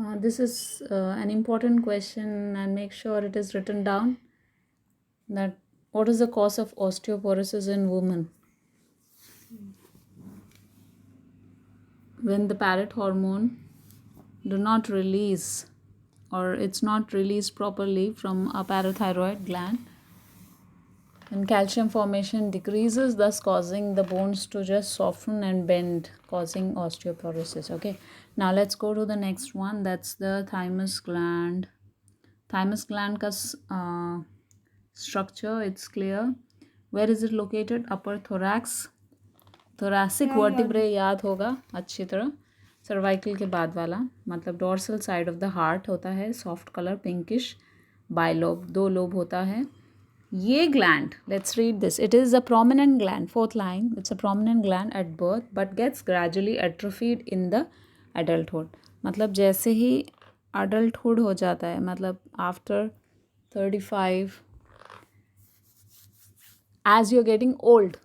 This is an important question, and make sure it is written down that what is the cause of osteoporosis in women. When the parrot hormone do not release, or it's not released properly from a parathyroid gland, and calcium formation decreases, thus causing the bones to just soften and bend, causing osteoporosis. Okay, now let's go to the next one. That's the thymus gland. Thymus gland का structure, it's clear. Where is it located? Upper thorax. thoracic vertebrae याद होगा अच्छी तरह. Cervical के बाद वाला, मतलब dorsal side of the heart होता है, soft colour pinkish. Bilobe, 2 lobe होता है. ये gland, let's read this. It is a prominent gland, 4th line. It's a prominent gland at birth but gets gradually atrophied in the adulthood. मतलब जैसे ही adulthood हो जाता है, मतलब after 35, as you're getting old,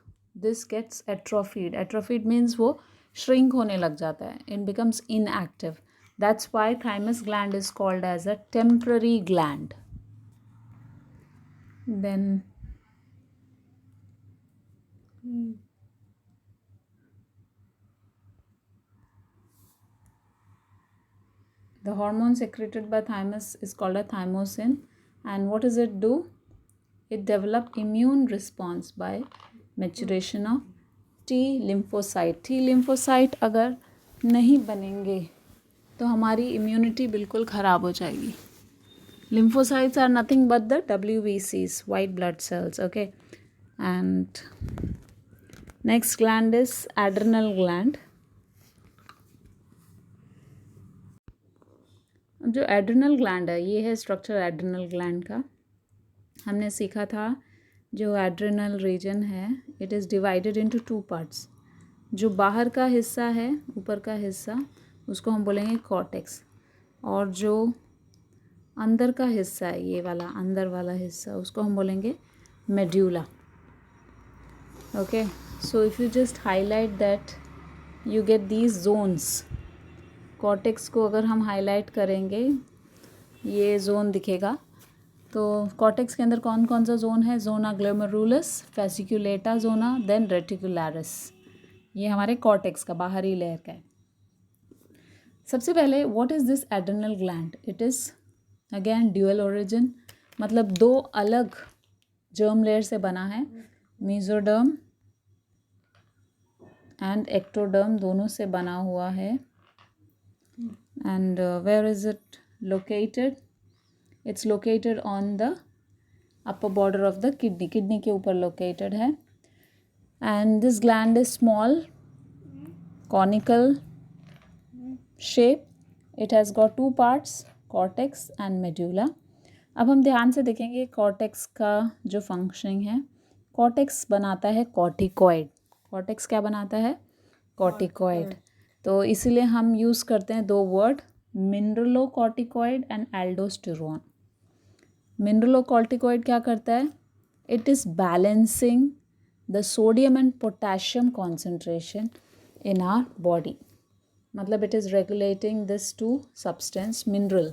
this gets atrophied. Atrophied means वो shrink होने लग जाता है. It becomes inactive. That's why thymus gland is called as a temporary gland. Then the hormone secreted by thymus is called a thymosin. And what does it do? It develops immune response by maturation of T lymphocyte. T lymphocyte अगर नहीं बनेंगे तो हमारी immunity बिल्कुल ख़राब हो जाएगी. Lymphocytes are nothing but the WBCs, white blood cells. Okay, and next gland is adrenal gland. जो एड्रिनल ग्लैंड है, ये है स्ट्रक्चर एड्रिनल ग्लैंड का. हमने सीखा था जो एड्रिनल रीजन है, it is divided into 2 parts. जो बाहर का हिस्सा है, ऊपर का हिस्सा, उसको हम बोलेंगे कॉर्टेक्स. और जो अंदर का हिस्सा है, ये वाला अंदर वाला हिस्सा, उसको हम बोलेंगे medulla. Okay, so if you just highlight that, you get these zones. Cortex को अगर हम हाईलाइट करेंगे, ये जोन दिखेगा. तो कॉर्टेक्स के अंदर कौन कौन सा जोन है? जोना ग्लोमेरुलस, फेसिकुलेटा जोना, देन रेटिकुलरिस. ये हमारे कॉर्टेक्स का बाहरी लेयर का है. सबसे पहले what is this adrenal gland? It is again dual origin, मतलब 2 अलग जर्म लेयर से बना है. मेसोडर्म एंड एक्टोडर्म दोनों से बना हुआ है. And where is it located? It's located on the upper border of the kidney. Kidney के ऊपर located है. And this gland is small, conical shape. It has got 2 parts, cortex and medulla. अब हम ध्यान से देखेंगे कॉर्टेक्स का जो फंक्शनिंग है. कॉर्टेक्स बनाता है कॉर्टिकॉइड. कॉर्टेक्स क्या बनाता है? कॉर्टिकॉइड. तो इसीलिए हम यूज़ करते हैं 2 word, mineralocorticoid and aldosterone. Mineralocorticoid क्या करता है? It is balancing the sodium and potassium concentration in our body. मतलब it is regulating this 2 substance mineral.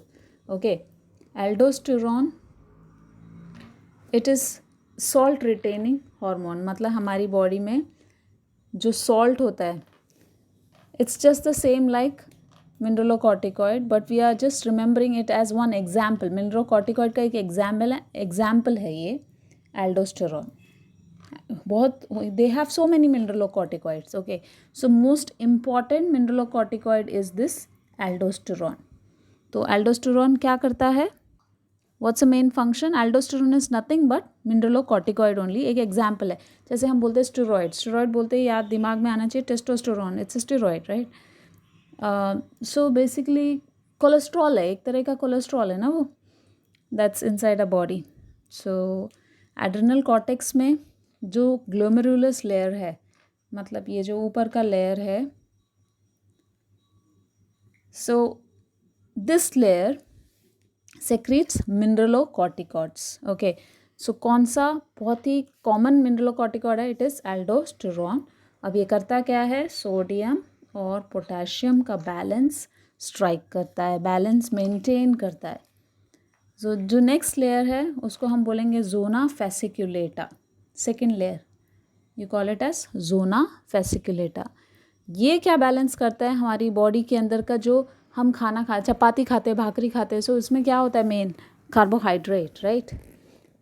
Okay, aldosterone, it is salt retaining hormone. मतलब हमारी बॉडी में जो सॉल्ट होता है, it's just the same like mineralocorticoid, but we are just remembering it as one example. mineralocorticoid का एक example है ये aldosterone. बहुत, they have so many mineralocorticoids. Okay, so most important mineralocorticoid is this aldosterone. तो aldosterone क्या करता है? What's the main function? Aldosterone is nothing but mineralocorticoid only. एक एग्जाम्पल है, जैसे हम बोलते हैं स्टेरॉइड. स्टेरॉइड बोलते हैं, याद दिमाग में आना चाहिए testosterone. It's steroid, right? So basically cholesterol है, एक तरह का कोलेस्ट्रॉल है ना वो, that's inside a body. So adrenal cortex में जो ग्लोमेरुलस लेयर है, मतलब ये जो ऊपर का लेयर है, so this layer secretes mineralocorticoids. Okay, so कौन सा बहुत ही कॉमन mineralocorticoid है? It is aldosterone. अब ये करता क्या है? सोडियम और पोटेशियम का बैलेंस स्ट्राइक करता है, बैलेंस मेंटेन करता है. जो नेक्स्ट लेयर है उसको हम बोलेंगे zona fasciculata. Second layer you call it as zona fasciculata. ये क्या बैलेंस करता है हमारी बॉडी के अंदर का जो हम खाना चपाती खाते, भाकरी खाते, सो इसमें क्या होता है मेन कार्बोहाइड्रेट, राइट.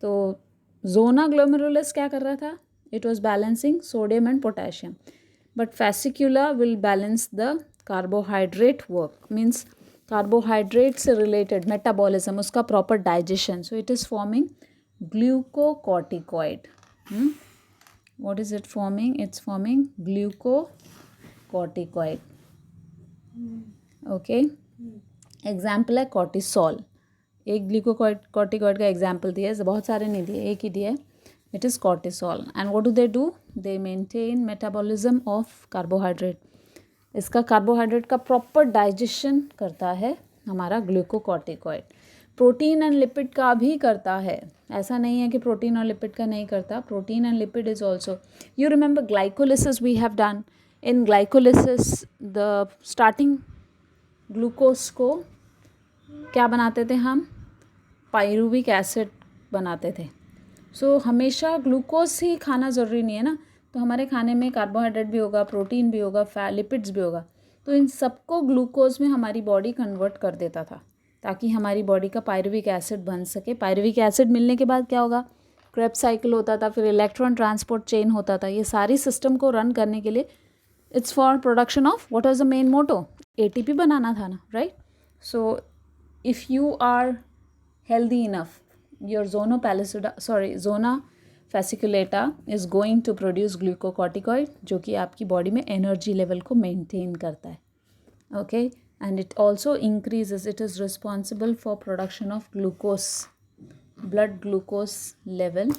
तो जोना ग्लोमेरुलस क्या कर रहा था, it was balancing sodium and potassium, but fasciculata will balance the carbohydrate work, means carbohydrate से रिलेटेड मेटाबॉलिज्म, उसका proper digestion. So it is forming glucocorticoid. what is it forming? It's forming glucocorticoid. Okay. Example है cortisol. एक glucocorticoid का example दिया है, बहुत सारे नहीं दिए, एक ही दिया है. It is cortisol. And what do? They maintain metabolism of carbohydrate. इसका कार्बोहाइड्रेट का प्रॉपर डाइजेशन करता है हमारा ग्लूकोकॉर्टिकॉइड. प्रोटीन एंड लिपिड का भी करता है, ऐसा नहीं है कि प्रोटीन और लिपिड का नहीं करता. Protein and lipid is also. You remember glycolysis we have done. In glycolysis the starting glucose को क्या बनाते थे हम, पायरुविक एसिड बनाते थे. सो हमेशा ग्लूकोज ही खाना ज़रूरी नहीं है ना, तो हमारे खाने में कार्बोहाइड्रेट भी होगा, प्रोटीन भी होगा, लिपिड्स भी होगा. तो इन सबको ग्लूकोज में हमारी बॉडी कन्वर्ट कर देता था ताकि हमारी बॉडी का पायरुविक एसिड बन सके. पायरुविक एसिड मिलने के बाद क्या होगा, क्रेब्स साइकिल होता था, फिर इलेक्ट्रॉन ट्रांसपोर्ट चेन होता था. ये सारी सिस्टम को रन करने के लिए it's for production of what is the main motto, ATP बनाना था ना, right. So if you are healthy enough, your zona fasciculata is going to produce glucocorticoid, जो कि आपकी बॉडी में एनर्जी लेवल को मेंटेन करता है. Okay. And it also increases, it is responsible for production of glucose, blood glucose level,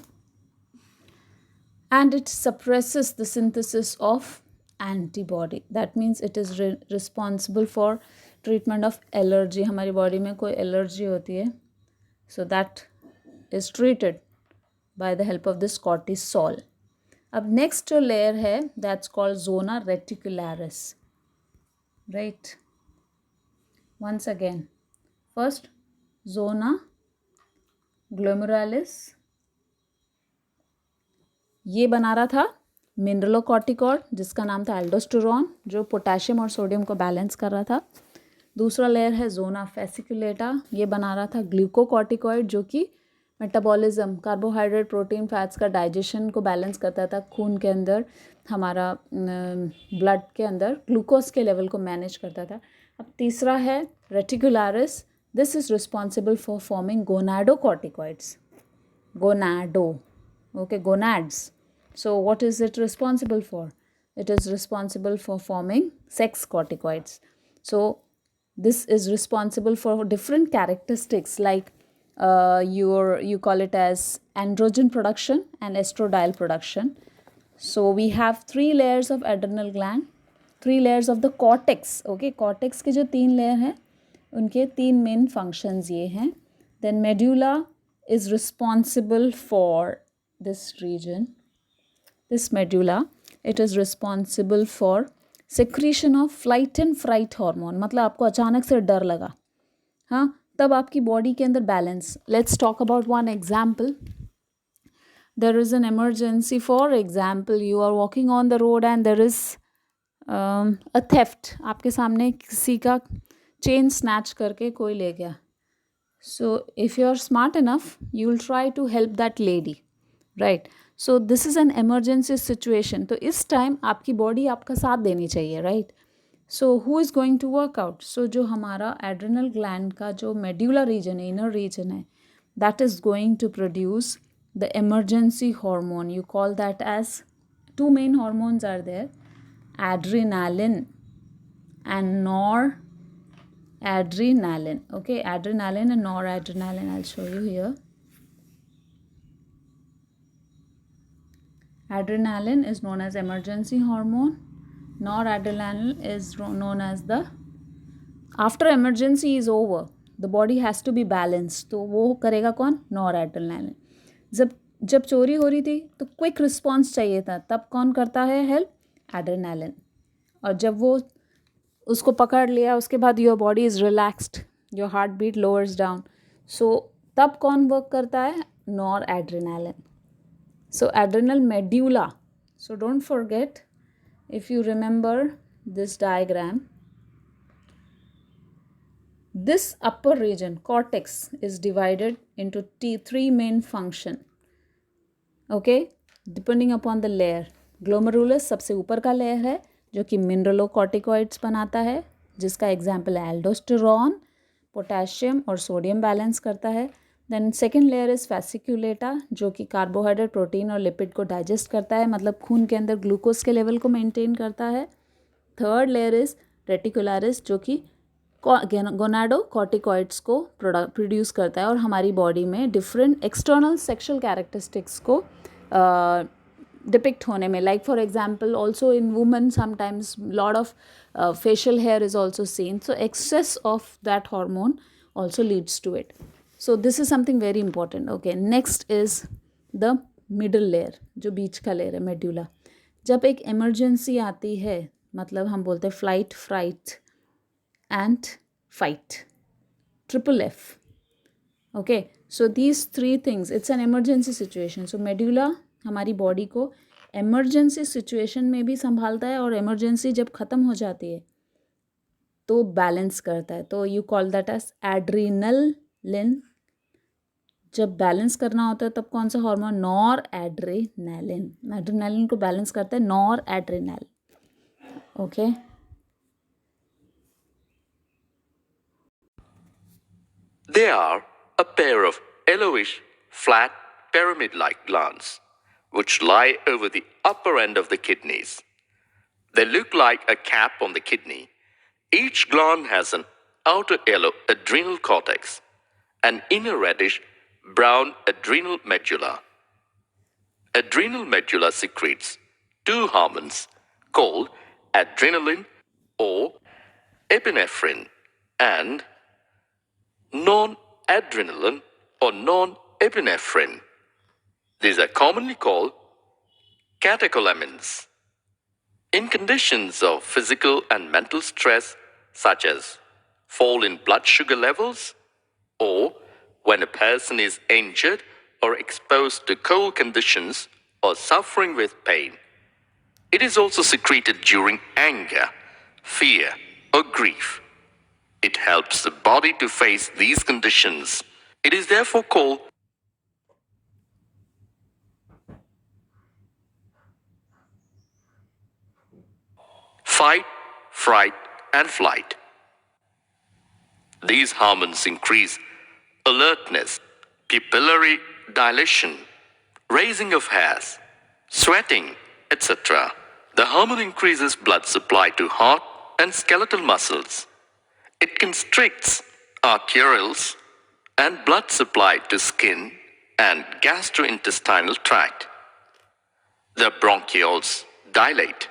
and it suppresses the synthesis of antibody. That means it is responsible for treatment of allergy. हमारी body में कोई allergy होती है, so that is treated by the help of this cortisol. अब next जो layer है, that's called zona reticularis, right. Once again, first zona glomerulalis, ये बना रहा था मिनरलोकॉर्टिकॉइड जिसका नाम था एल्डोस्टेरोन, जो पोटेशियम और सोडियम को बैलेंस कर रहा था. दूसरा लेयर है जोना फेसिकुलेटा, ये बना रहा था ग्लूकोकॉर्टिकॉइड, जो कि मेटाबॉलिज्म, कार्बोहाइड्रेट, प्रोटीन, फैट्स का डाइजेशन को बैलेंस करता था. खून के अंदर, हमारा ब्लड के अंदर ग्लूकोज के लेवल को मैनेज करता था. अब तीसरा है reticularis. This is responsible for forming gonadocorticoids. Gonado, okay, gonads. So what is it responsible for? It is responsible for forming sex corticoids. So this is responsible for different characteristics like you call it as androgen production and estradiol production. So we have 3 layers of adrenal gland, 3 layers of the cortex. Okay, cortex के जो 3 layer हैं उनके 3 main functions ये हैं. Then medulla is responsible for this region. This medulla, it is responsible for secretion of flight and fright hormone. मतलब आपको अचानक से डर लगा, हाँ, तब आपकी बॉडी के अंदर balance. Let's talk about one example. There is an emergency. For example, you are walking on the road and there is a theft. आपके सामने किसी का चेन स्नैच करके कोई ले गया. So if you are smart enough, you will try to help that lady, right. So this is an emergency situation. तो इस टाइम आपकी बॉडी आपका साथ देनी चाहिए, right. So who is going to work out? So जो हमारा adrenal gland का जो मेड्यूलर रीजन है, इनर रीजन है, that is going to produce the emergency hormone. You call that as 2 main hormones are there, adrenaline and noradrenaline. Okay, adrenaline and noradrenaline. I'll show you here. Adrenaline is known as emergency hormone. Noradrenaline is known as the after emergency is over, the body has to be balanced. तो वो करेगा कौन? noradrenaline. जब चोरी हो रही थी तो क्विक रिस्पॉन्स चाहिए था, तब कौन करता है हेल्प? एड्रेनालिन. और जब वो उसको पकड़ लिया, उसके बाद your body is relaxed, your heart beat lowers down. So तब कौन वर्क करता है? Noradrenaline. So adrenal medulla. So don't forget, if you remember this diagram, this upper region, cortex, is divided into three main function. Okay, depending upon the layer. Glomerulus सबसे ऊपर का layer है जो कि mineralocorticoids बनाता है, जिसका example है एल्डोस्टेरॉन, पोटेशियम और सोडियम बैलेंस करता है. Then second layer is fasciculata, जो कि कार्बोहाइड्रेट, प्रोटीन और लिपिड को डाइजेस्ट करता है, मतलब खून के अंदर ग्लूकोज के लेवल को मेंटेन करता है. थर्ड लेयर इज़ रेटिकुलरिस, जो कि गोनाडोकॉर्टिकॉइड्स को प्रोड्यूस करता है और हमारी बॉडी में डिफरेंट एक्सटर्नल सेक्शुअल कैरेक्टरिस्टिक्स को डिपिक्ट होने में, like for example also in women sometimes lot of facial hair is also seen. So excess of that hormone also leads to it. So this is something very important. Okay, next is the middle layer, जो बीच का layer है, medulla. जब एक emergency आती है, मतलब हम बोलते हैं flight, fright and fight, triple F. Okay, so these three things, it's an emergency situation. So medulla हमारी बॉडी को इमरजेंसी सिचुएशन में भी संभालता है और इमरजेंसी जब ख़त्म हो जाती है तो बैलेंस करता है. तो you call that as adrenaline. जब बैलेंस करना होता है तब कौन सा हार्मोन? Nor adrenaline. एड्रेनालिन को बैलेंस करता है nor adrenal. Okay, They are a pair of yellowish, flat, pyramid-like glands, which lie over the upper end of the kidneys. They look like a cap on the kidney. Each gland has an outer yellow adrenal cortex, an inner reddish-brown adrenal medulla. Adrenal medulla secretes two hormones called adrenaline or epinephrine and non-adrenaline or non-epinephrine. These are commonly called catecholamines. In conditions of physical and mental stress, such as fall in blood sugar levels, or when a person is injured or exposed to cold conditions or suffering with pain, it is also secreted during anger, fear, or grief. It helps the body to face these conditions. It is therefore called fight, fright, and flight. These hormones increase alertness, pupillary dilation, raising of hairs, sweating, etc. The hormone increases blood supply to heart and skeletal muscles. It constricts arterioles and blood supply to skin and gastrointestinal tract. The bronchioles dilate.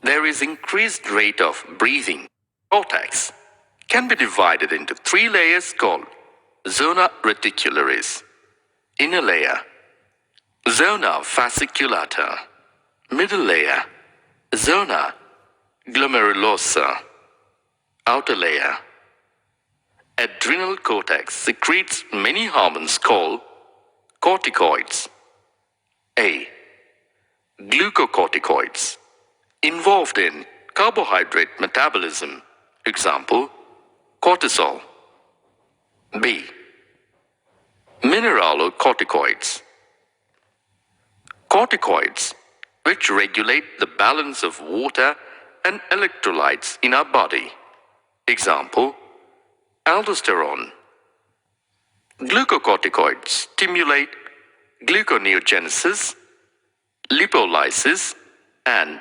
There is increased rate of breathing. Cortex can be divided into three layers called zona reticularis, inner layer, zona fasciculata, middle layer, zona glomerulosa, outer layer. Adrenal cortex secretes many hormones called corticoids. A. Glucocorticoids, involved in carbohydrate metabolism. Example, cortisol. B. Mineralocorticoids. Corticoids, which regulate the balance of water and electrolytes in our body. Example, aldosterone. Glucocorticoids stimulate gluconeogenesis, lipolysis, and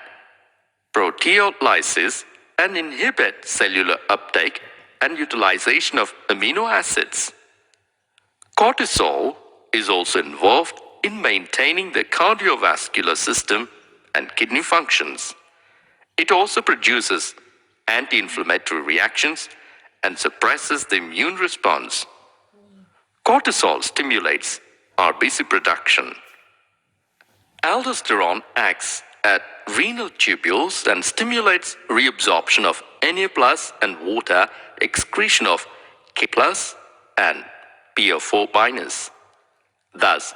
proteolysis and inhibit cellular uptake and utilization of amino acids. Cortisol is also involved in maintaining the cardiovascular system and kidney functions. It also produces anti-inflammatory reactions and suppresses the immune response. Cortisol stimulates RBC production. Aldosterone acts at renal tubules and stimulates reabsorption of Na plus and water excretion of K plus and PO4 minus. Thus,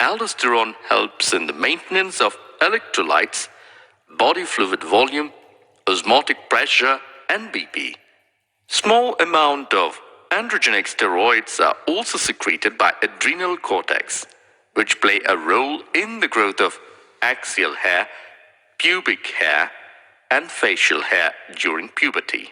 aldosterone helps in the maintenance of electrolytes, body fluid volume, osmotic pressure, and BP. Small amount of androgenic steroids are also secreted by adrenal cortex, which play a role in the growth of axial hair, pubic hair, and facial hair during puberty.